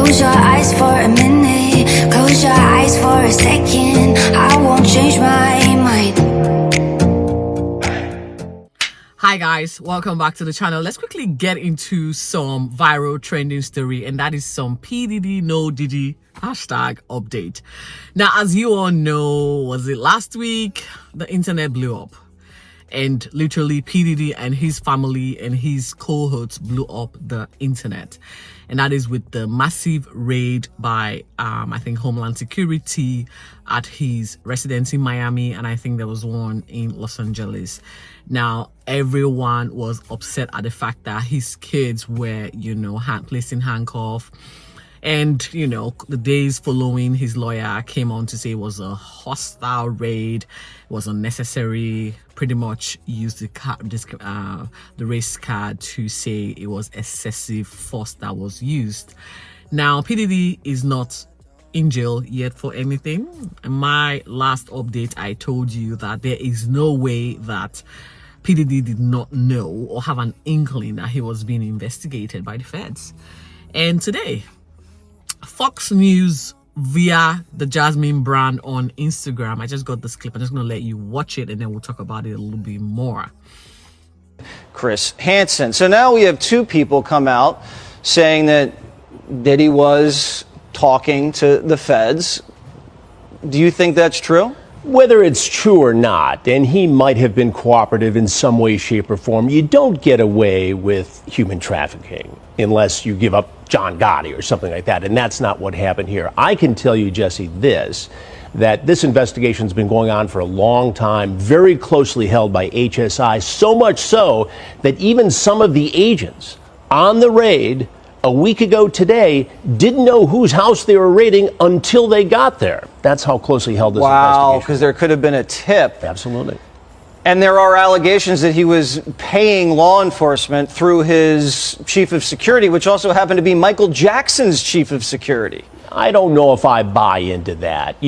Close your eyes for a minute, close your eyes for a second. I won't change my mind. Hi guys, welcome back to the channel. Let's quickly get into some viral trending story, and that is some P Diddy no Diddy hashtag update. Now, as you all know, was it last week the internet blew up, and literally P Diddy and his family and his cohorts blew up the internet, and that is with the massive raid by I think Homeland Security at his residence in Miami, and I think there was one in Los Angeles. Now everyone was upset at the fact that his kids were, placed in handcuffs. And, the days following, his lawyer came on to say it was a hostile raid, it was unnecessary, pretty much used the race card to say it was excessive force that was used. Now, P Diddy is not in jail yet for anything. In my last update, I told you that there is no way that P Diddy did not know or have an inkling that he was being investigated by the feds. And today, Fox News via the Jasmine brand on Instagram. I just got this clip. I'm just going to let you watch it and then we'll talk about it a little bit more. Chris Hansen. So now we have two people come out saying that Diddy was talking to the feds. Do you think that's true? Whether it's true or not, and he might have been cooperative in some way, shape, or form, you don't get away with human trafficking unless you give up John Gotti or something like that, and that's not what happened here. I can tell you, Jesse, that this investigation's been going on for a long time, very closely held by HSI, so much so that even some of the agents on the raid a week ago today didn't know whose house they were raiding until they got there. That's how closely held this investigation. Wow, because there could have been a tip. Absolutely. And there are allegations that he was paying law enforcement through his chief of security, which also happened to be Michael Jackson's chief of security. I don't know if I buy into that.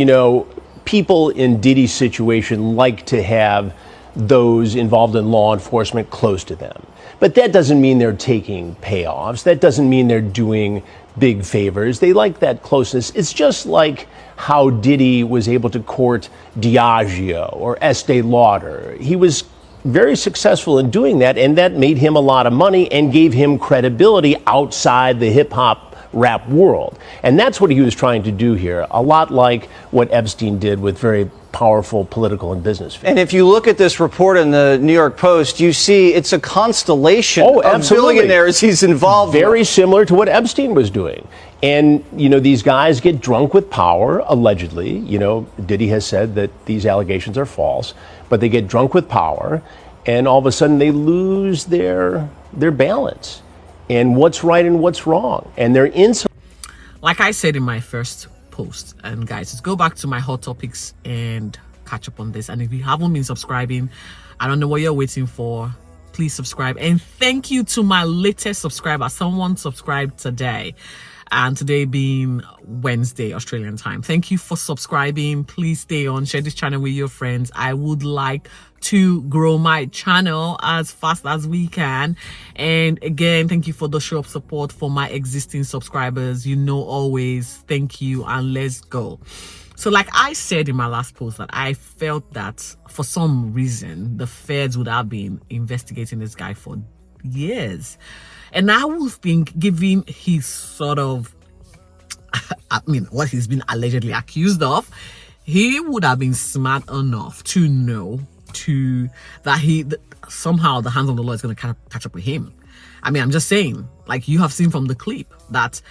People in Diddy's situation like to have those involved in law enforcement close to them. But that doesn't mean they're taking payoffs. That doesn't mean they're doing big favors. They like that closeness. It's just like how Diddy was able to court Diageo or Estee Lauder. He was very successful in doing that, and that made him a lot of money and gave him credibility outside the hip-hop rap world. And that's what he was trying to do here, a lot like what Epstein did with very powerful political and business figures. And if you look at this report in the New York Post, you see it's a constellation of billionaires he's involved with. Very similar to what Epstein was doing. And, these guys get drunk with power, allegedly. Diddy has said that these allegations are false, but they get drunk with power, and all of a sudden they lose their balance and what's right and what's wrong. And they're like I said in my first post, and guys, just go back to my hot topics and catch up on this. And if you haven't been subscribing, I don't know what you're waiting for. Please subscribe. And thank you to my latest subscriber. Someone subscribed today, and today being Wednesday Australian time. Thank you for subscribing. Please stay on, share this channel with your friends. I would like to grow my channel as fast as we can. And again, thank you for the show of support for my existing subscribers. Always thank you, and let's go. So like I said in my last post, that I felt that for some reason the feds would have been investigating this guy for years. And I would think, given his sort of, what he's been allegedly accused of, he would have been smart enough to know that somehow the hands on the law is going to catch up with him. I'm just saying, like you have seen from the clip, that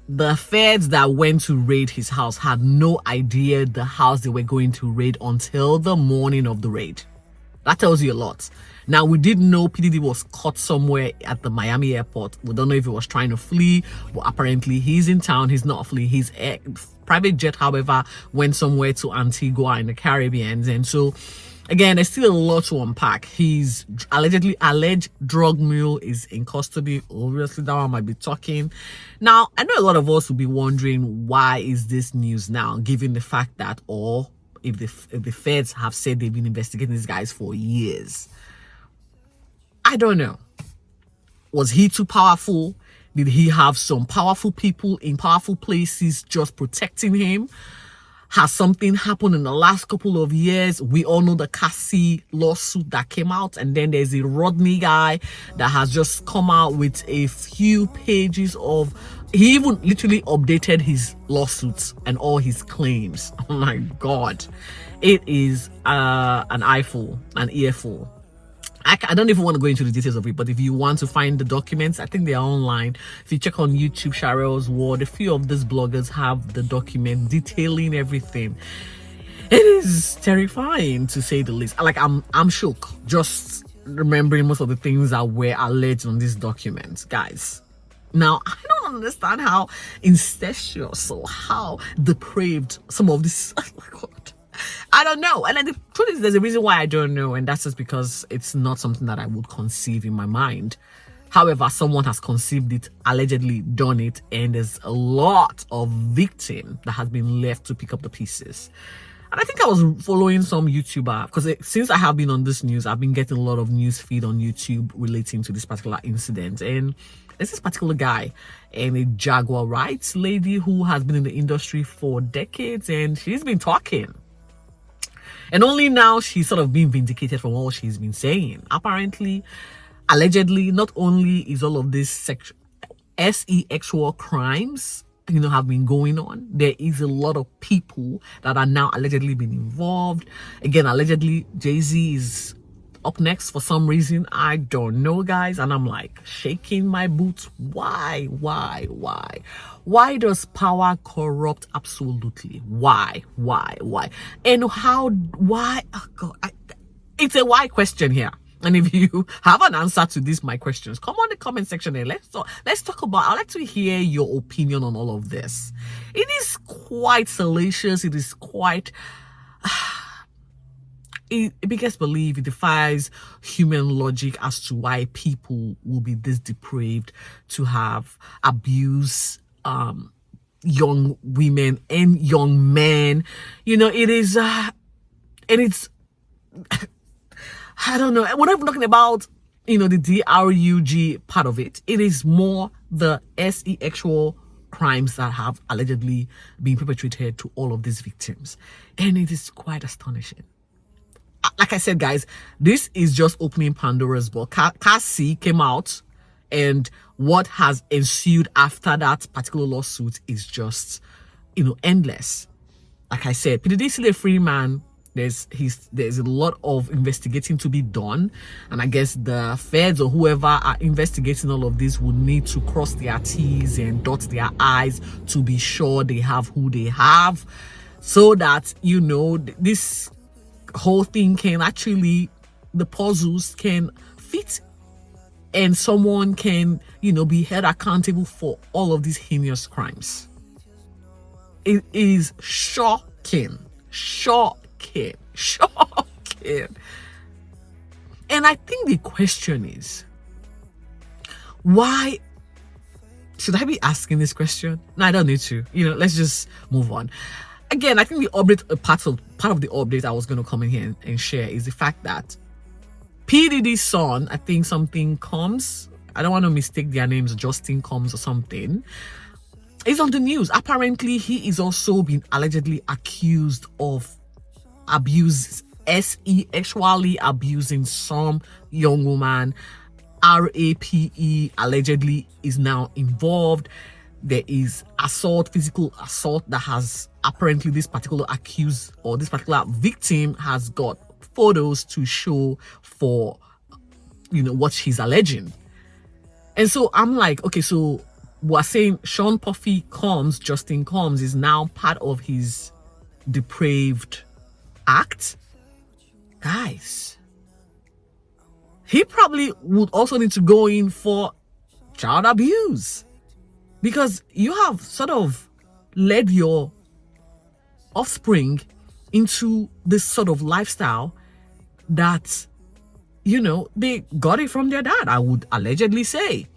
the feds that went to raid his house had no idea the house they were going to raid until the morning of the raid. That tells you a lot. Now, we did know P Diddy was caught somewhere at the Miami airport. We don't know if he was trying to flee, but apparently he's in town. He's not fleeing. His private jet, however, went somewhere to Antigua in the Caribbean. And so, again, there's still a lot to unpack. He's alleged drug mule is in custody. Obviously, that one might be talking. Now, I know a lot of us will be wondering, why is this news now, given the fact that, or if the feds have said they've been investigating these guys for years. I don't know. Was he too powerful? Did he have some powerful people in powerful places just protecting him? Has something happened in the last couple of years? We all know the Cassie lawsuit that came out, and then there's a Rodney guy that has just come out with a few pages of, he even literally updated his lawsuits and all his claims. Oh my God. It is an eyeful, an earful. I don't even want to go into the details of it, but if you want to find the documents, I think they are online. If you check on YouTube, Sharel's World, a few of these bloggers have the document detailing everything. It is terrifying, to say the least. Like, I'm shook just remembering most of the things that were alleged on these documents, guys. Now, I don't understand how incestuous or how depraved some of this. Oh my God. I don't know. And then the truth is, there's a reason why I don't know, and that's just because it's not something that I would conceive in my mind. However, someone has conceived it, allegedly done it, and there's a lot of victim that has been left to pick up the pieces. And I think I was following some YouTuber, because since I have been on this news, I've been getting a lot of news feed on YouTube relating to this particular incident. And there's this particular guy and a Jaguar rights lady who has been in the industry for decades, and she's been talking. And only now she's sort of being vindicated from all she's been saying. Apparently, allegedly, not only is all of this sexual crimes, have been going on, there is a lot of people that are now allegedly been involved. Again, allegedly, Jay-Z is up next for some reason. I don't know, guys. And I'm like shaking my boots. Why? Why does power corrupt absolutely? Why? And why? Oh God, it's a why question here. And if you have an answer to this, my questions, come on the comment section and let's talk about. I'd like to hear your opinion on all of this. It is quite salacious. It is quite. Biggest belief, it defies human logic as to why people will be this depraved to have abused young women and young men. It is and it's I don't know. When I'm talking about the DRUG part of it, it is more the sexual crimes that have allegedly been perpetrated to all of these victims, and it is quite astonishing. Like I said, guys, this is just opening Pandora's box. Cassie came out, and what has ensued after that particular lawsuit is just, endless. Like I said, P. Diddy is still a free man. There's a lot of investigating to be done, and I guess the feds or whoever are investigating all of this will need to cross their T's and dot their I's to be sure they have who they have, so that this whole thing can actually, the puzzles can fit, and someone can be held accountable for all of these heinous crimes. It is shocking. And I think the question is, why should I be asking this question? No, I don't need to. Let's just move on. Again, I think the update, part of the update I was going to come in here and share is the fact that P. Diddy's son, I think something Combs, I don't want to mistake their names, Justin Combs or something, is on the news. Apparently, he is also being allegedly accused of sexually abusing some young woman. RAPE allegedly is now involved. There is assault, physical assault, that has apparently this particular accused or this particular victim has got photos to show for what she's alleging. And so I'm like, okay, so we're saying Sean Puffy Justin Combs is now part of his depraved act. Guys, he probably would also need to go in for child abuse, because you have sort of led your offspring into this sort of lifestyle that they got it from their dad, I would allegedly say.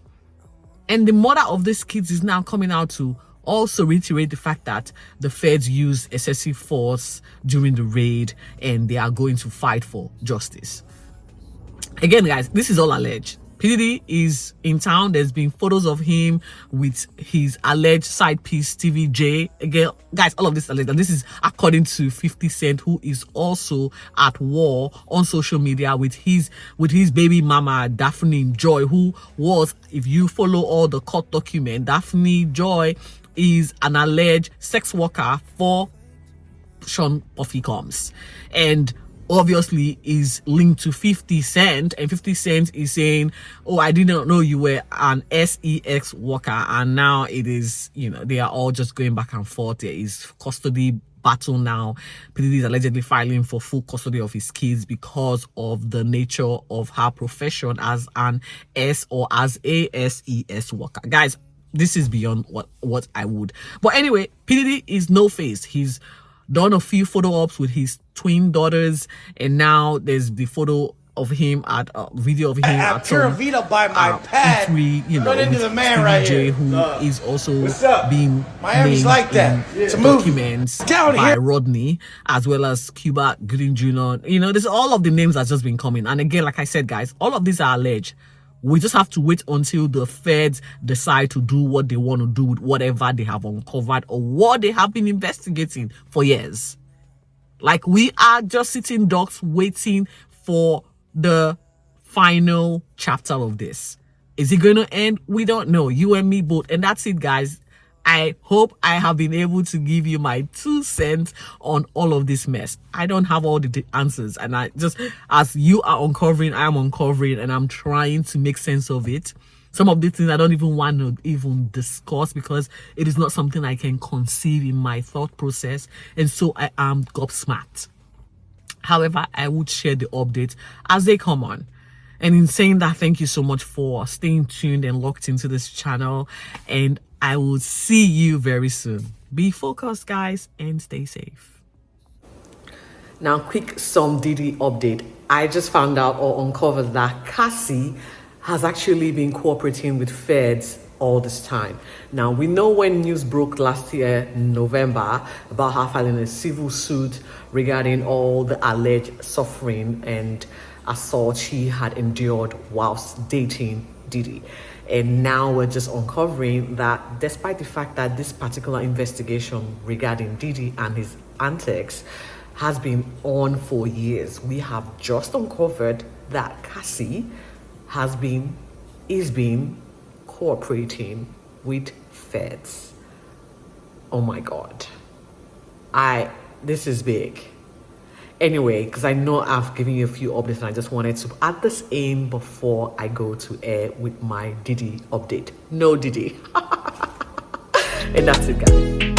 And the mother of these kids is now coming out to also reiterate the fact that the feds used excessive force during the raid and they are going to fight for justice. Again, guys, this is all alleged. PDD is in town. There's been photos of him with his alleged side piece, Stevie J. Again, guys, all of this alleged. And this is according to 50 Cent, who is also at war on social media with his baby mama, Daphne Joy, who was, if you follow all the court document, Daphne Joy is an alleged sex worker for Sean Puffy Combs. And obviously is linked to 50 Cent, and 50 Cent is saying, oh, I did not know you were an sex worker. And now it is, you know, they are all just going back and forth. There is custody battle now. PDD is allegedly filing for full custody of his kids because of the nature of her profession as an S or as a SES worker. Guys, this is beyond what I would. But anyway, PDD is no face. He's done a few photo ops with his twin daughters, and now there's the photo of him at video of him at some by my pad. E3, you know, into the man right J, here. who is also Miami's being named like that. It's a movie. documents Down by here. Rodney, as well as Cuba Gooding Jr. You know, there's all of the names that's just been coming. And again, like I said, guys, all of these are alleged. We just have to wait until the feds decide to do what they want to do with whatever they have uncovered or what they have been investigating for years. Like, we are just sitting ducks waiting for the final chapter of this. Is it going to end? We don't know. You and me both. And that's it, guys. I hope I have been able to give you my 2 cents on all of this mess. I don't have all the answers, and I just, as you are uncovering, I am uncovering, and I'm trying to make sense of it. Some of these things I don't even want to even discuss because it is not something I can conceive in my thought process, and so I am gobsmacked. However, I would share the updates as they come on. And in saying that, thank you so much for staying tuned and locked into this channel, and I will see you very soon. Be focused, guys, and stay safe. Now, quick some Diddy update. I just found out or uncovered that Cassie has actually been cooperating with feds all this time. Now, we know when news broke last year in November about her filing a civil suit regarding all the alleged suffering and assault she had endured whilst dating Diddy. And now we're just uncovering that despite the fact that this particular investigation regarding Diddy and his antics has been on for years, we have just uncovered that Cassie is being cooperating with feds. Oh my God. This is big. Anyway, because I know I've given you a few updates and I just wanted to add this in before I go to air with my Diddy update. No Diddy. And that's it, guys.